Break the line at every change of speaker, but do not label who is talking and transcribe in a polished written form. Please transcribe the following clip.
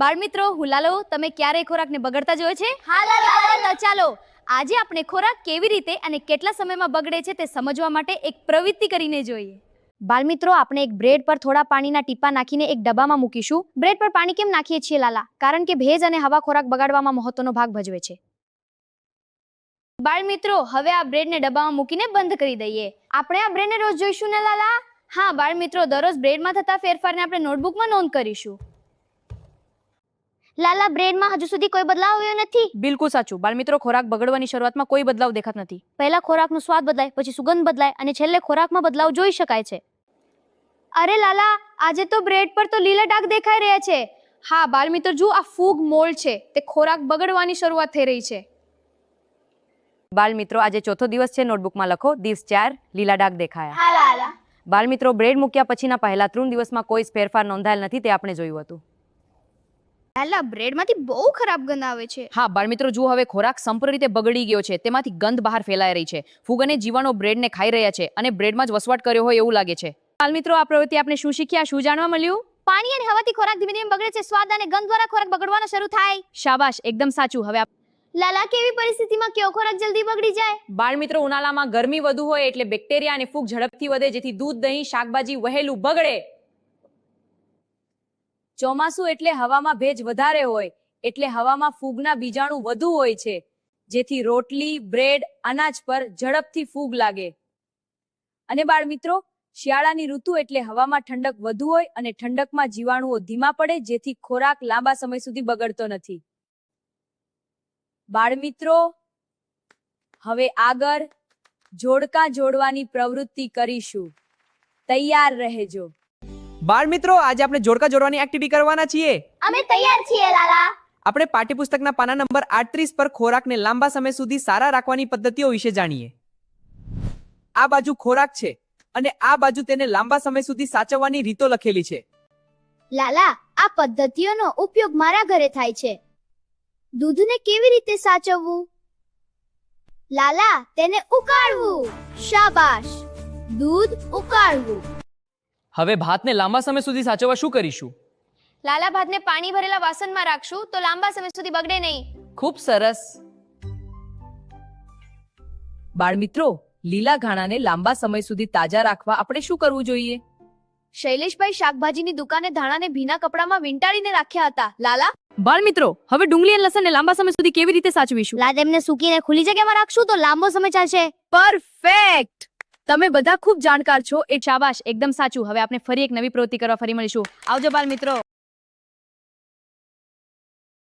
બાળ મિત્રો, હું લાલો. તમે ક્યારેય ખોરાકને બગડતા જોયો છે?
હા લાલા.
તો ચાલો આજે આપણે ખોરાક કેવી રીતે અને કેટલા સમયમાં બગડે છે તે સમજવા માટે એક પ્રવૃત્તિ કરીને જોઈએ. બાળ મિત્રો, આપણે એક બ્રેડ પર થોડા પાણીના ટીપા નાખીને એક ડબ્બામાં મૂકીશું. બ્રેડ પર પાણી કેમ નાખીએ છીએ લાલા? કારણ કે ભેજ અને હવા ખોરાક બગાડવામાં મહત્વનો ભાગ ભજવે છે. બાળ મિત્રો, હવે આ બ્રેડને ડબ્બામાં મૂકીને બંધ કરી દઈએ. આપણે આ બ્રેડને રોજ જોઈશું ને લાલા? હા બાળ મિત્રો, દરરોજ બ્રેડમાં થતા ફેરફારને આપણે નોટબુકમાં નોંધ કરીશું.
લાલા, બ્રેડમાં હજુ સુધી કોઈ બદલાવ આવ્યો નથી.
બિલકુલ સાચું. બાળ મિત્રો, ખોરાક બગડવાની શરૂઆતમાં કોઈ બદલાવ દેખાત નથી. પહેલા ખોરાકનો સ્વાદ બદલાય, પછી સુગંધ બદલાય અને છેલ્લે ખોરાકમાં બદલાવ જોઈ શકાય છે. અરે લાલા, આજે તો બ્રેડ પર તો લીલા ડાઘ દેખાઈ રહ્યા છે. હા બાળ મિત્રો, જુઓ આ ફૂગ મોલ્ડ છે. તે ખોરાક બગડવાની શરૂઆત થઈ રહી છે. બાળ મિત્રો, આજે ચોથો દિવસ છે. નોટબુકમાં લખો દિવસ 4 લીલા ડાઘ દેખાયા.
હા લાલા.
બાળ મિત્રો, બ્રેડ મૂક્યા પછીના પહેલા 3 દિવસમાં કોઈ ફેરફાર નોંધાયેલ નથી. તે આપણે જોયું હતું.
લાલા, બ્રેડમાંથી બહુ ખરાબ ગંધ આવે છે.
હા બાળ મિત્રો, જુઓ હવે ખોરાક સંપૂર્ણ રીતે બગડી ગયો છે. તેમાંથી ગંધ બહાર ફેલાઈ રહી છે. ફૂગ અને જીવાણુ બ્રેડને ખાઈ રહ્યા છે અને બ્રેડમાં જ વસવાટ કર્યો હોય એવું લાગે છે. બાળ મિત્રો, આ પ્રવૃત્તિ આપણે શું શીખ્યા, શું જાણવા મળ્યું?
પાણી અને હવાથી ખોરાક ધીમે ધીમે બગડે છે. સ્વાદ અને ગંધ દ્વારા ખોરાક બગડવાનો શરૂ થાય.
શાબાશ, એકદમ સાચું. હવે
લાલા, કેવી પરિસ્થિતિમાં કયો ખોરાક જલ્દી બગડી જાય?
બાળ મિત્રો, ઉનાળામાં ગરમી વધુ હોય એટલે બેક્ટેરિયા અને ફૂગ ઝડપથી વધે, જેથી દૂધ, દહીં, શાકભાજી વહેલું બગડે. ચોમાસું એટલે હવામાં ભેજ વધારે હોય એટલે હવામાં ફૂગના બીજાણુ વધુ હોય છે, જેથી રોટલી, બ્રેડ, અનાજ પર ઝડપથી ફૂગ લાગે. અને બાળ મિત્રો, શિયાળાની ઋતુ એટલે હવામાં ઠંડક વધુ હોય અને ઠંડકમાં જીવાણુઓ ધીમા પડે, જેથી ખોરાક લાંબા સમય સુધી બગડતો નથી. બાળ મિત્રો, હવે આગળ જોડકા જોડવાની પ્રવૃત્તિ કરીશું. તૈયાર રહેજો.
બાળ મિત્રો, આજે આપણે જોડકા જોડવાની એક્ટિવિટી કરવાના છીએ.
અમે તૈયાર છીએ લાલા.
આપણે પાઠ્યપુસ્તકના પાના નંબર 38 પર ખોરાકને લાંબા સમય સુધી સારા રાખવાની પદ્ધતિઓ વિશે જાણીએ. આ બાજુ ખોરાક છે અને આ બાજુ તેને લાંબા સમય સુધી સાચવવાની રીતો લખેલી છે.
લાલા, આ પદ્ધતિઓનો ઉપયોગ મારા ઘરે થાય છે. દૂધને કેવી રીતે સાચવવું? લાલા, તેને ઉકાળવું. શાબાશ, દૂધ ઉકાળવું.
હવે ભાતને લાંબા સમય સુધી સાચવવા શું કરીશું?
લાલા, ભાતને પાણી ભરેલા વાસણમાં રાખશું તો લાંબા સમય સુધી બગડે નહીં.
ખૂબ સરસ. બાળ મિત્રો, લીલા ધાણાને લાંબા સમય સુધી તાજા રાખવા આપણે શું કરવું જોઈએ?
શૈલેષભાઈ શાકભાજીની દુકાને ધાણાને ભીના કપડામાં વીંટાળીને રાખ્યા હતા. લાલા, બાળ મિત્રો, હવે ડુંગળી અને લસણને લાંબા સમય સુધી કેવી રીતે સાચવીશું?
લાલા, તેમને સૂકીને ખુલ્લી જગ્યામાં રાખશું તો લાંબો સમય ચાલશે.
પરફેક્ટ. તમે બધા ખૂબ જાણકાર છો. એ શાબાશ, એકદમ સાચું. હવે આપણે ફરી એક નવી પ્રવૃત્તિ કરવા ફરી મળીશું. આવજો બાળ મિત્રો.